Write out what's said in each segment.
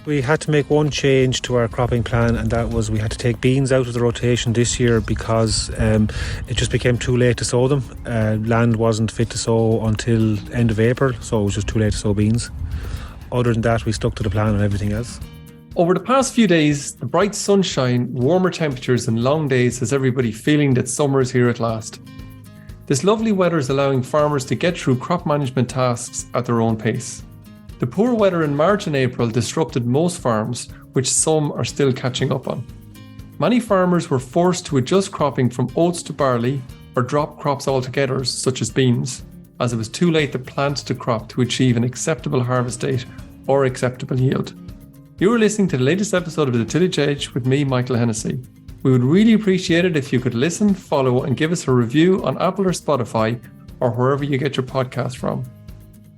We had to make one change to our cropping plan, and that was we had to take beans out of the rotation this year because it just became too late to sow them. Land wasn't fit to sow until end of April, so it was just too late to sow beans. Other than that, we stuck to the plan on everything else. Over the past few days, the bright sunshine, warmer temperatures and long days has everybody feeling that summer is here at last. This lovely weather is allowing farmers to get through crop management tasks at their own pace. The poor weather in March and April disrupted most farms, which some are still catching up on. Many farmers were forced to adjust cropping from oats to barley or drop crops altogether, such as beans, as it was too late to plant to crop to achieve an acceptable harvest date or acceptable yield. You are listening to the latest episode of the Tillage Edge with me, Michael Hennessy. We would really appreciate it if you could listen, follow and give us a review on Apple or Spotify or wherever you get your podcast from.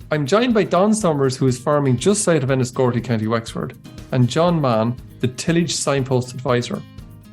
I'm joined by Don Summers, who is farming just south of Enniscorthy, County Wexford, and John Mahon, the Tillage Signpost advisor.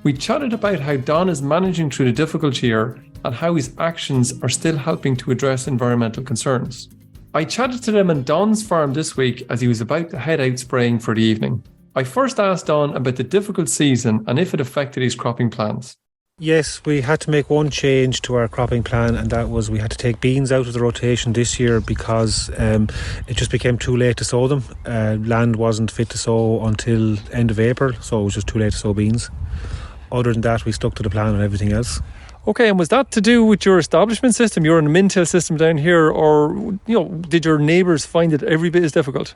We chatted about how Don is managing through the difficult year and how his actions are still helping to address environmental concerns. I chatted to them on Don's farm this week as he was about to head out spraying for the evening. I first asked Don about the difficult season and if it affected his cropping plans. Yes, we had to make one change to our cropping plan, and that was we had to take beans out of the rotation this year because it just became too late to sow them. Land wasn't fit to sow until end of April, so it was just too late to sow beans. Other than that, we stuck to the plan on everything else. Okay, and was that to do with your establishment system? You're in a min-till system down here, or did your neighbours find it every bit as difficult?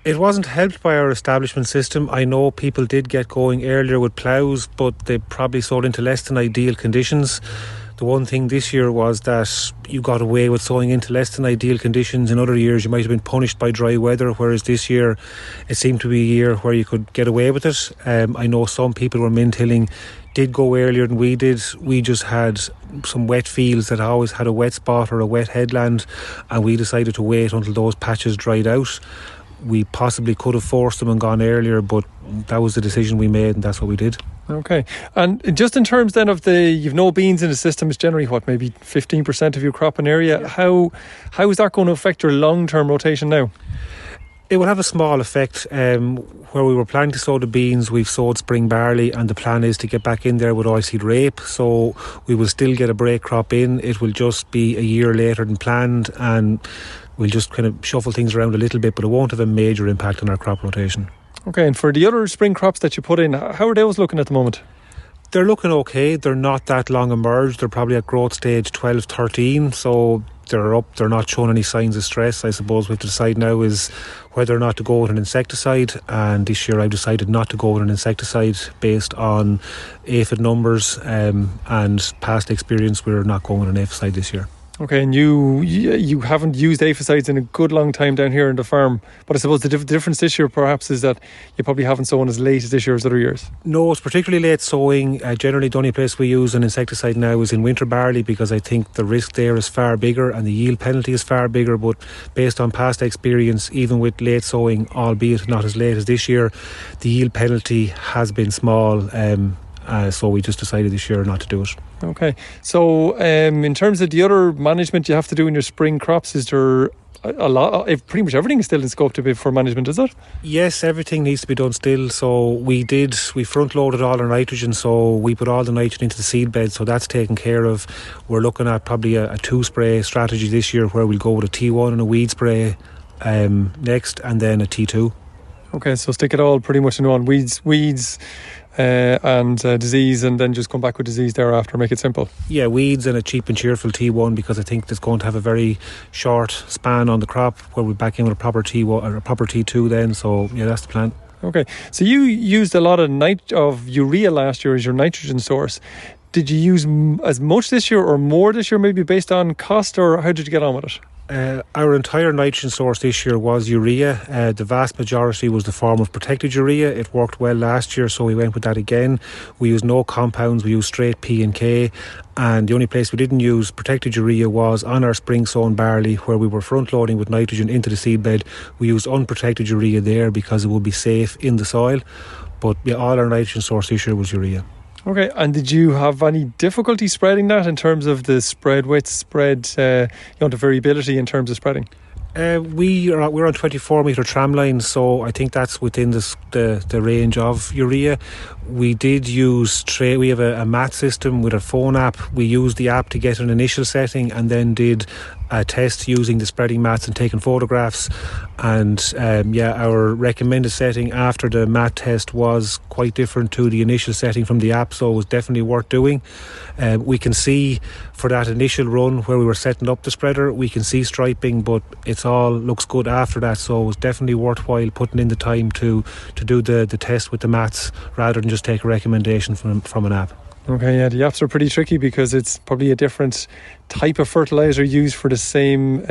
It wasn't helped by our establishment system. I know people did get going earlier with ploughs, but they probably sowed into less than ideal conditions. The one thing this year was that you got away with sowing into less than ideal conditions. In other years you might have been punished by dry weather, whereas this year it seemed to be a year where you could get away with it. I know some people were min-tilling did go earlier than we did. We just had some wet fields that always had a wet spot or a wet headland, and we decided to wait until those patches dried out. We possibly could have forced them and gone earlier, but that was the decision we made, and that's what we did. Okay. And just in terms then of you've no beans in the system, it's generally maybe 15% of your cropping area. Yeah. How is that going to affect your long-term rotation now? It will have a small effect. Where we were planning to sow the beans, we've sowed spring barley, and the plan is to get back in there with oilseed rape, so we will still get a break crop in. It will just be a year later than planned, and we'll just kind of shuffle things around a little bit, but it won't have a major impact on our crop rotation. Okay, and for the other spring crops that you put in, how are those looking at the moment? They're looking okay. They're not that long emerged. They're probably at growth stage 12, 13, so they're up. They're not showing any signs of stress. I suppose we have to decide now is whether or not to go with an insecticide, and this year I've decided not to go with an insecticide based on aphid numbers and past experience. We're not going with an aphicide this year. Okay, and you haven't used aphicides in a good long time down here on the farm, but I suppose the difference this year perhaps is that you probably haven't sown as late as this year as other years. No, it's particularly late sowing. Generally the only place we use an insecticide now is in winter barley, because I think the risk there is far bigger and the yield penalty is far bigger, but based on past experience, even with late sowing, albeit not as late as this year, the yield penalty has been small, so we just decided this year not to do it. Okay, so in terms of the other management you have to do in your spring crops, is there a lot? Pretty much everything is still in scope to be for management, is it? Yes, everything needs to be done still. So we front loaded all our nitrogen, so we put all the nitrogen into the seed bed, so that's taken care of. We're looking at probably a 2-spray strategy this year, where we'll go with a T1 and a weed spray next, and then a T2. Okay, so stick it all pretty much in one, weeds and disease, and then just come back with disease thereafter, make it simple. Yeah, weeds and a cheap and cheerful T1, because I think it's going to have a very short span on the crop, where we're back in with a proper T1 or a proper T2 then, so yeah, that's the plan. Okay, so you used a lot of urea last year as your nitrogen source. Did you use as much this year or more this year, maybe based on cost, or how did you get on with it? Our entire nitrogen source this year was urea. The vast majority was the form of protected urea. It worked well last year, so we went with that again. We used no compounds, we used straight P and K, and the only place we didn't use protected urea was on our spring sown barley, where we were front loading with nitrogen into the seedbed. We used unprotected urea there because it would be safe in the soil, but yeah, all our nitrogen source this year was urea. Okay, and did you have any difficulty spreading that in terms of the spread width, the variability in terms of spreading? We're on 24-metre tram lines, so I think that's within the range of urea. We did use we have a mat system with a phone app. We used the app to get an initial setting and then did a test using the spreading mats and taking photographs. And our recommended setting after the mat test was quite different to the initial setting from the app, so it was definitely worth doing. We can see for that initial run where we were setting up the spreader, we can see striping, but it's all looks good after that, so it was definitely worthwhile putting in the time to do the test with the mats rather than just take a recommendation from an app. Okay, yeah, the apps are pretty tricky because it's probably a different type of fertiliser used for the same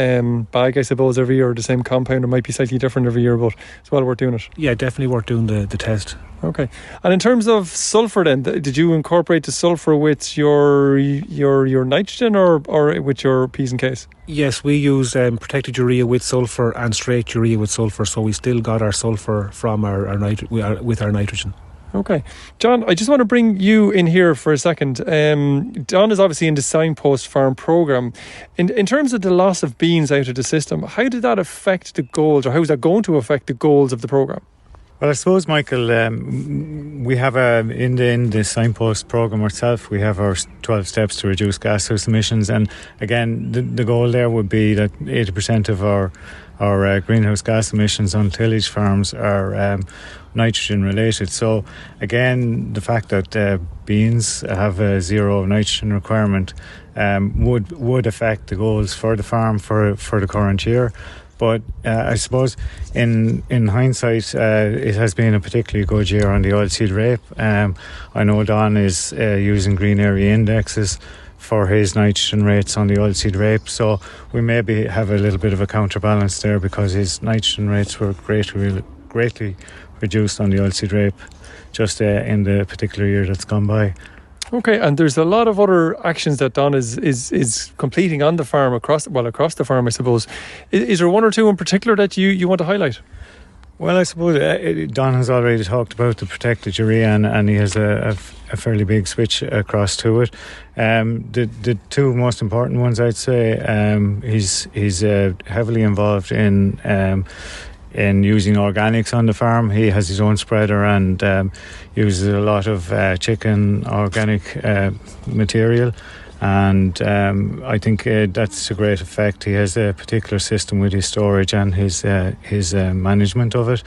bag, I suppose, every year, or the same compound. It might be slightly different every year, but it's well worth doing it. Yeah, definitely worth doing the test. Okay. And in terms of sulphur then, did you incorporate the sulphur with your nitrogen or with your P's and K's? Yes, we use protected urea with sulphur and straight urea with sulphur, so we still got our sulphur from with our nitrogen. Okay. John, I just want to bring you in here for a second. Don is obviously in the Signpost Farm Programme. In terms of the loss of beans out of the system, how did that affect the goals, or how is that going to affect the goals of the programme? Well, I suppose, Michael, we have in the Signpost Programme itself, we have our 12 steps to reduce gashouse emissions, and again, the goal there would be that 80% of our greenhouse gas emissions on tillage farms are nitrogen related. So again, the fact that beans have a zero nitrogen requirement would affect the goals for the farm for the current year. But I suppose in hindsight, it has been a particularly good year on the oilseed rape. I know Don is using green area indexes for his nitrogen rates on the oilseed rape, so we maybe have a little bit of a counterbalance there because his nitrogen rates were greatly reduced on the oilseed rape just in the particular year that's gone by. Okay, and there's a lot of other actions that Don is completing on the farm across the farm, I suppose. Is there one or two in particular that you want to highlight? Well, I suppose Don has already talked about the protected urea, and he has a fairly big switch across to it. The two most important ones, I'd say, he's heavily involved in using organics on the farm. He has his own spreader and uses a lot of chicken organic material. And I think that's a great effect. He has a particular system with his storage and his management of it,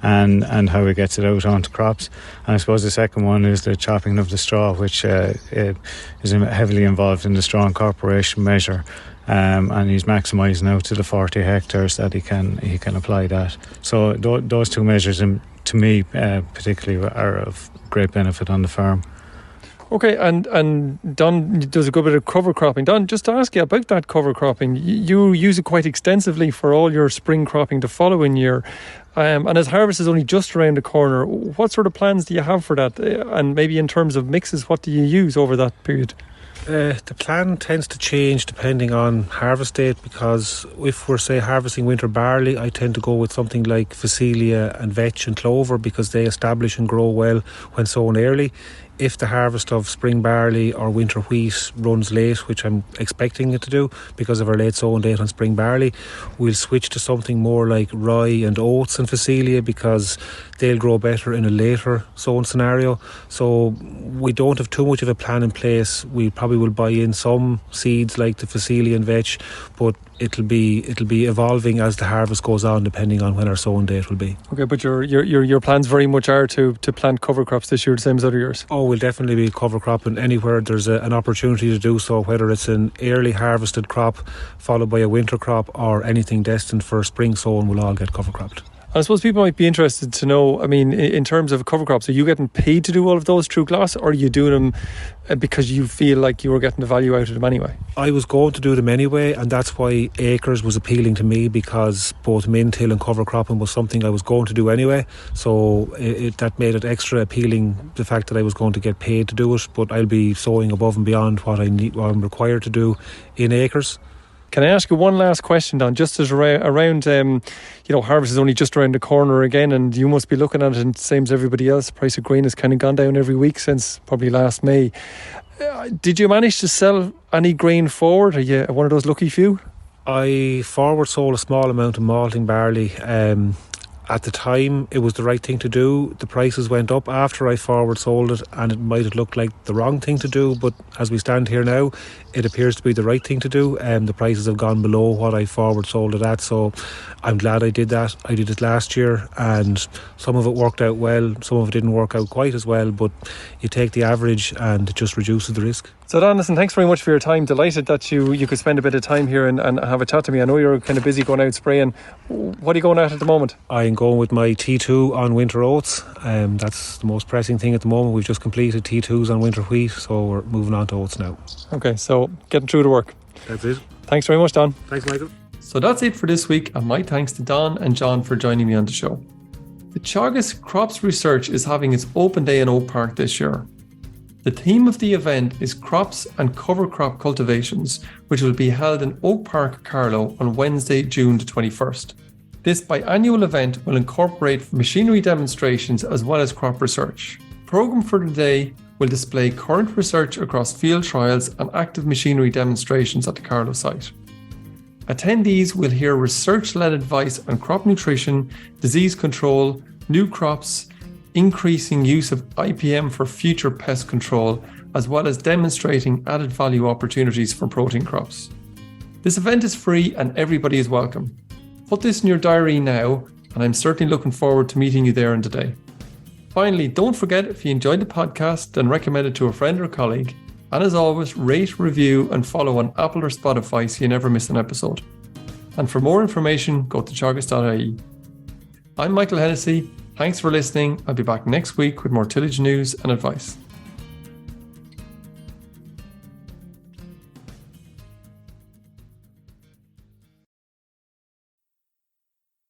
and how he gets it out onto crops. And I suppose the second one is the chopping of the straw, which is heavily involved in the straw incorporation measure. And he's maximising out to the 40 hectares that he can apply that. So those two measures, to me, particularly, are of great benefit on the farm. Okay, and Don does a good bit of cover cropping. Don, just to ask you about that cover cropping, you use it quite extensively for all your spring cropping the following year. And as harvest is only just around the corner, what sort of plans do you have for that? And maybe in terms of mixes, what do you use over that period? The plan tends to change depending on harvest date, because if we're, say, harvesting winter barley, I tend to go with something like Phacelia and vetch and clover because they establish and grow well when sown early. If the harvest of spring barley or winter wheat runs late, which I'm expecting it to do because of our late sowing date on spring barley, we'll switch to something more like rye and oats and Phacelia because they'll grow better in a later sowing scenario. So we don't have too much of a plan in place. We probably will buy in some seeds like the Phacelia and vetch, but it'll be evolving as the harvest goes on, depending on when our sowing date will be. Okay, but your plans very much are to plant cover crops this year, the same as other years. Oh, we'll definitely be cover cropping anywhere there's an opportunity to do so, whether it's an early harvested crop followed by a winter crop or anything destined for spring sowing, will all get cover cropped. I suppose people might be interested to know, I mean, in terms of cover crops, are you getting paid to do all of those through GLAS, or are you doing them because you feel like you were getting the value out of them anyway? I was going to do them anyway, and that's why acres was appealing to me, because both min-till and cover cropping was something I was going to do anyway. So that made it extra appealing, the fact that I was going to get paid to do it, but I'll be sowing above and beyond what I'm required to do in acres. Can I ask you one last question, Don? Just as around, harvest is only just around the corner again, and you must be looking at it the same as everybody else. The price of grain has kind of gone down every week since probably last May. Did you manage to sell any grain forward? Are you one of those lucky few? I forward sold a small amount of malting barley. At the time, it was the right thing to do. The prices went up after I forward sold it, and it might have looked like the wrong thing to do, but as we stand here now, it appears to be the right thing to do. The prices have gone below what I forward sold it at, so I'm glad I did that. I did it last year, and some of it worked out well, some of it didn't work out quite as well, but you take the average and it just reduces the risk. So Don, listen, thanks very much for your time. Delighted that you could spend a bit of time here and have a chat to me. I know you're kind of busy going out spraying. What are you going at the moment? I'm going with my T2 on winter oats. That's the most pressing thing at the moment. We've just completed T2s on winter wheat, so we're moving on to oats now. Okay, so getting through the work. That's it. Thanks very much, Don. Thanks, Michael. So that's it for this week, and my thanks to Don and John for joining me on the show. The Teagasc Crops Research is having its open day in Oak Park this year. The theme of the event is crops and cover crop cultivations, which will be held in Oak Park, Carlow on Wednesday, June the 21st. This biannual event will incorporate machinery demonstrations as well as crop research. The programme for the day will display current research across field trials and active machinery demonstrations at the Carlow site. Attendees will hear research-led advice on crop nutrition, disease control, new crops, increasing use of IPM for future pest control, as well as demonstrating added value opportunities for protein crops. This event is free and everybody is welcome. Put this in your diary now, and I'm certainly looking forward to meeting you there on the day. Finally, don't forget, if you enjoyed the podcast, then recommend it to a friend or colleague. And as always, rate, review and follow on Apple or Spotify so you never miss an episode. And for more information, go to teagasc.ie. I'm Michael Hennessy. Thanks for listening. I'll be back next week with more tillage news and advice.